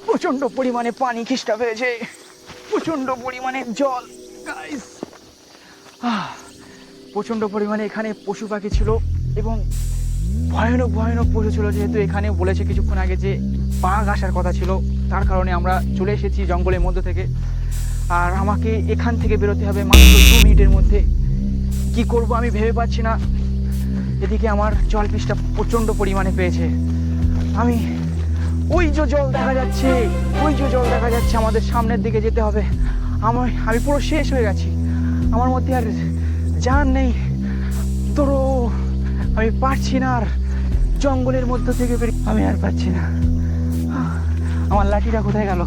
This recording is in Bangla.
প্রচন্ড পরিমাণে পানি খিষ্টা পেয়েছে, প্রচন্ড পরিমাণে জল গাইস। প্রচন্ড পরিমাণে এখানে পশু পাখি ছিল এবং ভয়ানক ভয়ানক পশু ছিল, যেহেতু এখানে বলেছে কিছুক্ষণ আগে যে বাঘ আসার কথা ছিল, তার কারণে আমরা চলে এসেছি জঙ্গলের মধ্য থেকে। আর আমাকে এখান থেকে বেরোতে হবে মাত্র 2 মিনিটের মধ্যে। কি করব আমি ভেবে পাচ্ছি না। এদিকে আমার জল পিসটা প্রচণ্ড পরিমাণে পেয়েছে। আমি ওই যে জল দেখা যাচ্ছে, ওই যে জল দেখা যাচ্ছে, আমাদের সামনের দিকে যেতে হবে। আমি পুরো শেষ হয়ে গেছি, আমার মধ্যে আর জান নেই। তোর আমি পারছি না আর জঙ্গলের মধ্য থেকে বেরিয়ে, আমি আর পারছি না। আমার লাঠিটা কোথায় গেল?